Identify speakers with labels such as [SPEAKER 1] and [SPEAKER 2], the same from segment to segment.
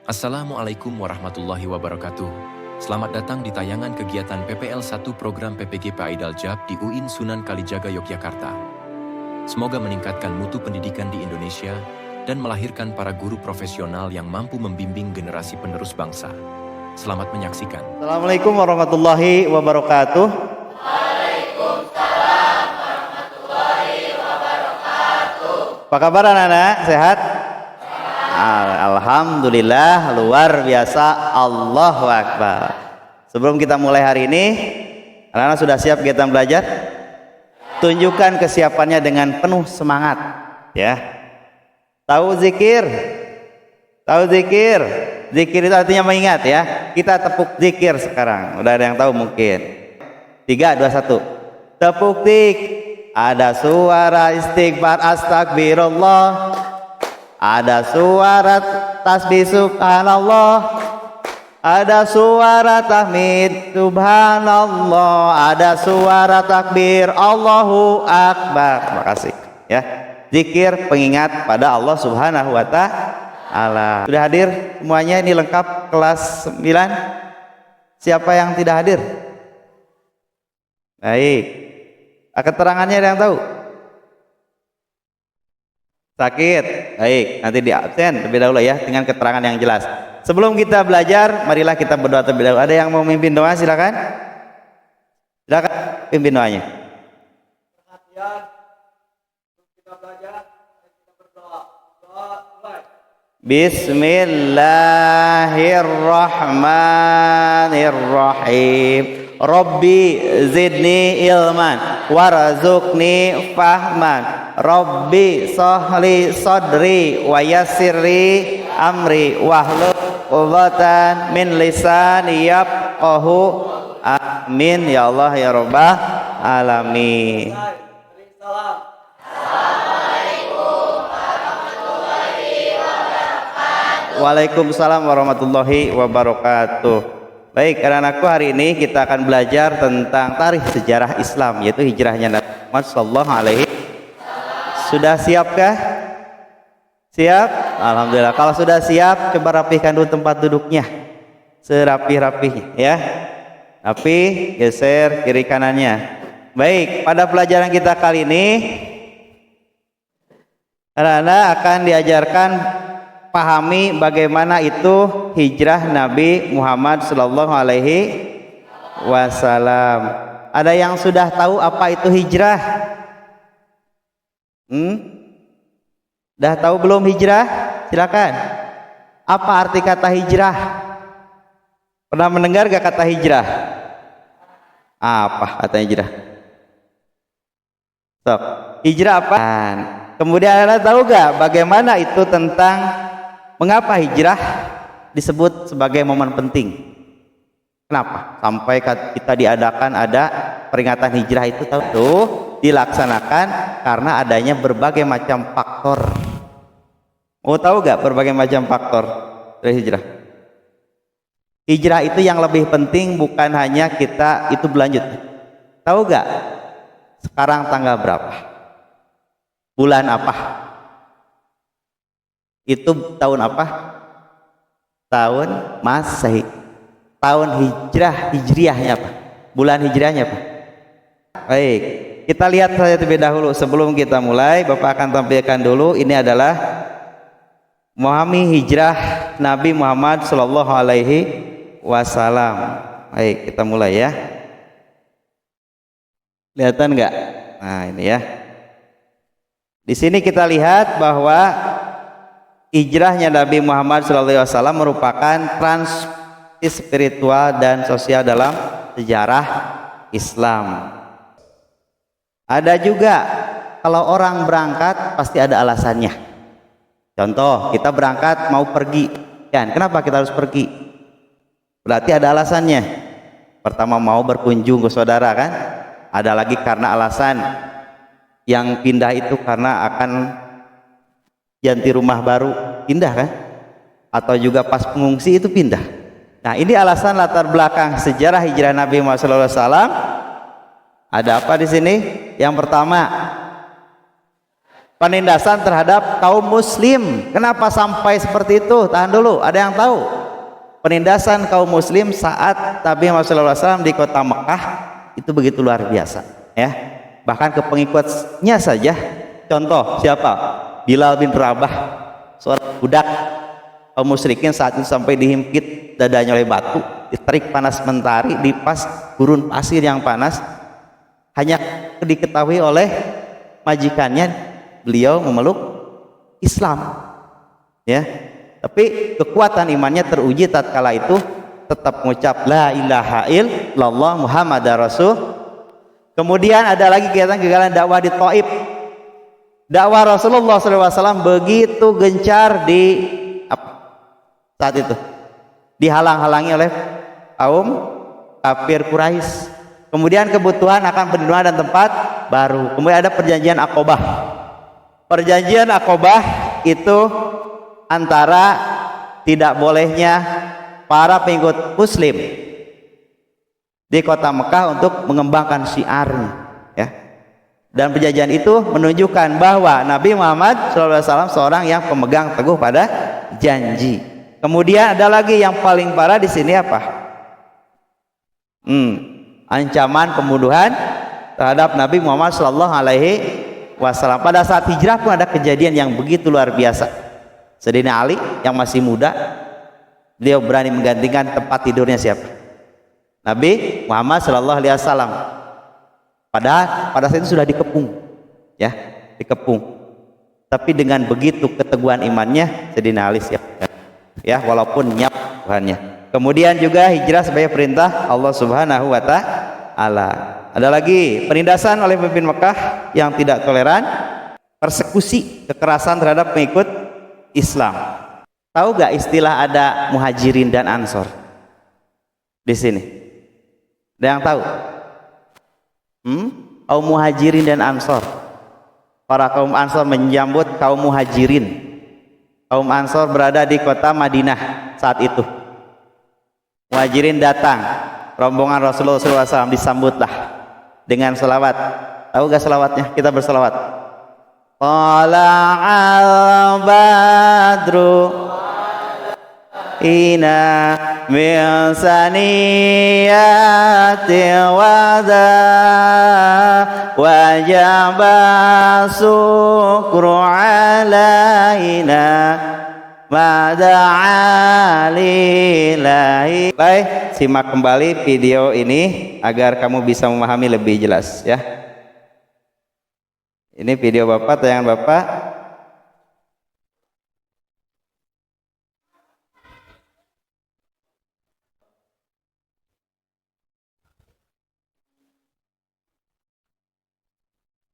[SPEAKER 1] Assalamualaikum warahmatullahi wabarakatuh. Selamat datang di tayangan kegiatan PPL 1 program PPG Paidal Jab di UIN Sunan Kalijaga Yogyakarta. Semoga meningkatkan mutu pendidikan di Indonesia dan melahirkan para guru profesional yang mampu membimbing generasi penerus bangsa. Selamat menyaksikan.
[SPEAKER 2] Assalamualaikum warahmatullahi wabarakatuh.
[SPEAKER 3] Waalaikumsalam warahmatullahi wabarakatuh.
[SPEAKER 2] Apa kabar anak-anak? Sehat? Alhamdulillah, luar biasa. Allahu Akbar. Sebelum kita mulai hari ini, anak-anak sudah siap kita belajar? Tunjukkan kesiapannya dengan penuh semangat, ya. Tahu zikir? Tahu zikir? Zikir itu artinya mengingat, ya. Kita tepuk zikir sekarang. Udah ada yang tahu mungkin. 3, 2, 1. Tepuk dik. Ada suara istighfar astagfirullah. Ada suara tasbih subhanallah. Ada suara tahmid subhanallah. Ada suara takbir Allahu Akbar. Terima kasih, ya. Zikir pengingat pada Allah Subhanahu wa ta'ala. Sudah hadir semuanya? Ini lengkap kelas 9. Siapa yang tidak hadir? Baik. Keterangannya ada yang tahu? Sakit? Baik, nanti di absen terlebih dahulu ya dengan keterangan yang jelas. Sebelum kita belajar, marilah kita berdoa terlebih dahulu. Ada yang mau memimpin doa? Silakan. Silakan pimpin doanya.
[SPEAKER 3] Perhatian, kita belajar dan kita berdoa. Doa mulai.
[SPEAKER 2] Bismillahirrahmanirrahim. Rabbi zidni ilman warzuqni fahman. Rabbi sahli sadri wa yassirli amri wahlul 'uqdatam min lisani yafqahu. Amin ya Allah ya rabbal alamin.
[SPEAKER 3] Salam.
[SPEAKER 2] Waalaikumsalam warahmatullahi wabarakatuh. Baik, anak-anakku, hari ini kita akan belajar tentang tarikh sejarah Islam, yaitu hijrahnya Nabi Muhammad sallallahu alaihi. Sudah siapkah? Siap? Alhamdulillah. Kalau sudah siap, coba rapihkan dulu tempat duduknya. Serapi-rapihnya, ya. Rapi, geser kiri kanannya. Baik, pada pelajaran kita kali ini anak-anak akan diajarkan pahami bagaimana itu hijrah Nabi Muhammad sallallahu alaihi wasallam. Ada yang sudah tahu apa itu hijrah? Dah tahu belum hijrah? Silakan. Apa arti kata hijrah? Pernah mendengar gak kata hijrah? Apa kata hijrah? Stop. Hijrah apa? Kemudian Anda tahu gak bagaimana itu tentang mengapa hijrah disebut sebagai momen penting? Kenapa sampai kita diadakan ada peringatan hijrah itu? Tahu? Dilaksanakan karena adanya berbagai macam faktor. Mau tahu gak berbagai macam faktor dari hijrah? Hijrah itu yang lebih penting bukan hanya kita itu berlanjut. Tahu gak sekarang tanggal berapa? Bulan apa? Itu tahun apa? Tahun Masehi. Tahun hijriahnya apa? Bulan hijriahnya apa? Baik, kita lihat saja terlebih dahulu. Sebelum kita mulai, Bapak akan tampilkan dulu. Ini adalah memahami hijrah Nabi Muhammad sallallahu alaihi wasallam. Baik, kita mulai ya. Kelihatan enggak? Nah, ini ya. Di sini kita lihat bahwa hijrahnya Nabi Muhammad SAW merupakan transisi spiritual dan sosial dalam sejarah Islam. Ada juga kalau orang berangkat pasti ada alasannya. Contoh, kita berangkat mau pergi, kan? Kenapa kita harus pergi? Berarti ada alasannya. Pertama mau berkunjung ke saudara, kan? Ada lagi karena alasan yang pindah itu karena akan ganti rumah baru, pindah kan? Atau juga pas pengungsi itu pindah. Nah, ini alasan latar belakang sejarah hijrah Nabi Muhammad SAW. Ada apa di sini? Yang pertama, Penindasan terhadap kaum muslim. Kenapa sampai seperti itu? Tahan dulu, ada yang tahu? Penindasan kaum muslim saat Nabi Muhammad SAW di kota Mekah itu begitu luar biasa, ya. Bahkan ke pengikutnya saja. Contoh siapa? Bilal bin Rabah, seorang budak kaum musyrikin saat itu sampai dihimpit dadanya oleh batu, diterik panas mentari, dipas gurun pasir yang panas. Hanya diketahui oleh majikannya beliau memeluk Islam, ya. Tapi kekuatan imannya teruji tatkala itu tetap mengucap la ilaha illallah Muhammadar Rasul. Kemudian ada lagi kegiatan dakwah di Thaif. Dakwah Rasulullah SAW begitu gencar di saat itu, dihalang-halangi oleh kaum kafir Quraisy. Kemudian kebutuhan akan perlindungan dan tempat baru. Kemudian ada perjanjian Aqobah. Perjanjian Aqobah itu antara tidak bolehnya para pengikut muslim di kota Mekah untuk mengembangkan syiarnya, ya. Dan perjanjian itu menunjukkan bahwa Nabi Muhammad SAW seorang yang pemegang teguh pada janji. Kemudian ada lagi yang paling parah di sini apa? Ancaman pembunuhan terhadap Nabi Muhammad SAW. Pada saat hijrah pun ada kejadian yang begitu luar biasa. Sayyidina Ali yang masih muda, beliau berani menggantikan tempat tidurnya siapa? Nabi Muhammad SAW. Padahal pada saat itu sudah dikepung, ya, dikepung. Tapi dengan begitu keteguhan imannya, Sayyidina Ali siap, ya, walaupun nyap Tuhannya. Kemudian juga hijrah sebagai perintah Allah Subhanahu wa Ta'ala. Ada lagi penindasan oleh pemimpin Mekah yang tidak toleran, persekusi, kekerasan terhadap pengikut Islam. Tahu gak istilah ada muhajirin dan ansor di sini? Ada yang tahu? Kaum muhajirin dan ansor. Para kaum ansor menyambut kaum muhajirin. Kaum ansor berada di kota Madinah saat itu. Muhajirin datang, rombongan Rasulullah SAW disambutlah dengan selawat. Tahu gak selawatnya? Kita berselawat. Tala'al badru ina min saniyati wada wajaba sukru alaina mada'alilahi. Baik, simak kembali video ini agar kamu bisa memahami lebih jelas, ya. Ini video Bapak, tayangan Bapak.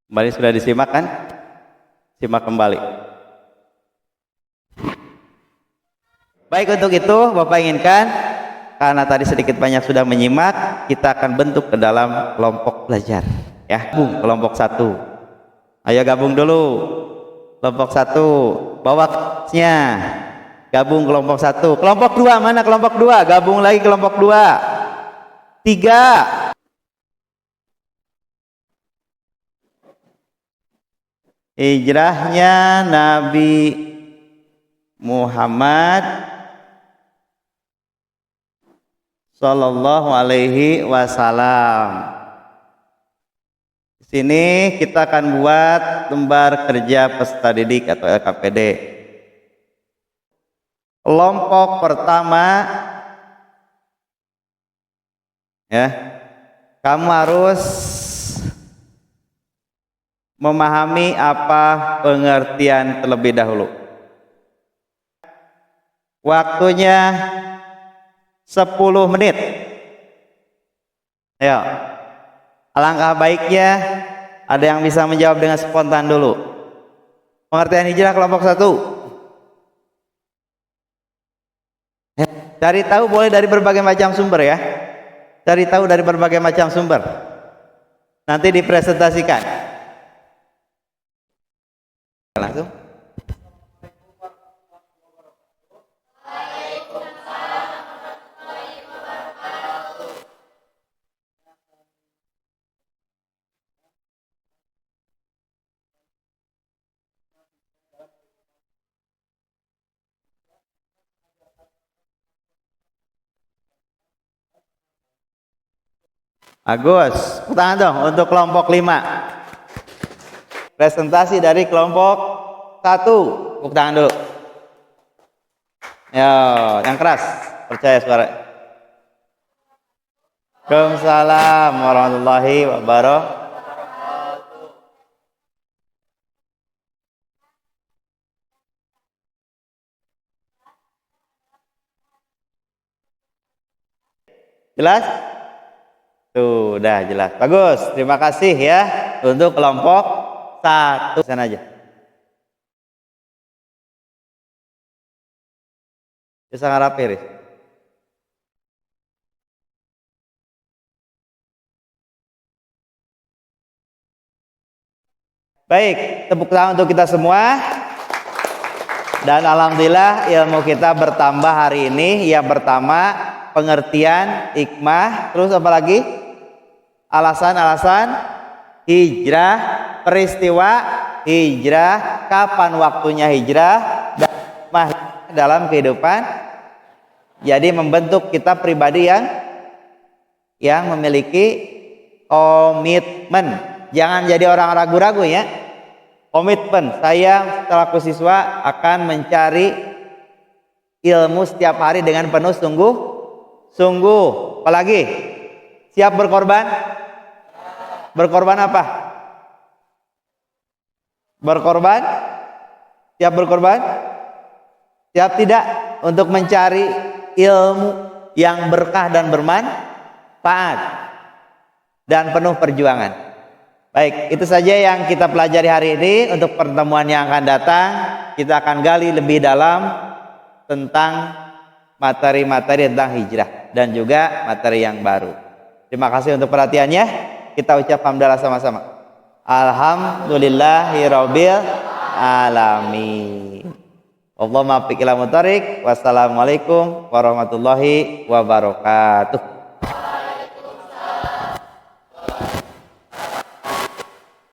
[SPEAKER 2] Kembali sudah disimak kan? Simak kembali. Baik, untuk itu Bapak inginkan, karena tadi sedikit banyak sudah menyimak, kita akan bentuk ke dalam kelompok belajar, ya. Kelompok 1. Ayo gabung dulu. Kelompok 1, bawa kelasnya. Gabung kelompok 1. Kelompok 2 mana kelompok 2? Gabung lagi kelompok 2. 3. Hijrahnya Nabi Muhammad Sallallahu Alaihi Wasallam. Di sini kita akan buat lembar kerja peserta didik atau LKPD. Kelompok pertama, ya, kamu harus memahami apa pengertian terlebih dahulu. Waktunya 10 menit. Ayo. Alangkah baiknya ada yang bisa menjawab dengan spontan dulu. Pengertian hijrah kelompok 1. Cari tahu boleh dari berbagai macam sumber, ya. Cari tahu dari berbagai macam sumber. Nanti dipresentasikan. Langsung. Agus, tepuk tangan dong untuk kelompok 5. Presentasi dari kelompok 1. Tepuk tangan dulu. Yo, yang keras, percaya suara. Waalaikumsalam warahmatullahi wabarakatuh. Jelas? Sudah jelas. Bagus. Terima kasih ya untuk kelompok 1. Sana aja. Bisa ngarap Riz. Baik, tepuk tangan untuk kita semua. Dan alhamdulillah ilmu kita bertambah hari ini. Yang pertama, pengertian, hikmah, terus apa lagi? Alasan-alasan hijrah, peristiwa hijrah, kapan waktunya hijrah, dan hikmah dalam kehidupan. Jadi membentuk kita pribadi yang memiliki komitmen. Jangan jadi orang ragu-ragu ya. Komitmen, saya selaku siswa akan mencari ilmu setiap hari dengan penuh sungguh. Apalagi siap berkorban? Berkorban apa? Berkorban? Siap berkorban? Siap tidak untuk mencari ilmu yang berkah dan bermanfaat dan penuh perjuangan. Baik, itu saja yang kita pelajari hari ini. Untuk pertemuan yang akan datang, kita akan gali lebih dalam tentang materi-materi tentang hijrah dan juga materi yang baru. Terima kasih untuk perhatiannya. Kita ucap hamdalah sama-sama. Alhamdulillahirabbil alamin. Allahumma fiqh ila mutarik. Wassalamualaikum warahmatullahi wabarakatuh.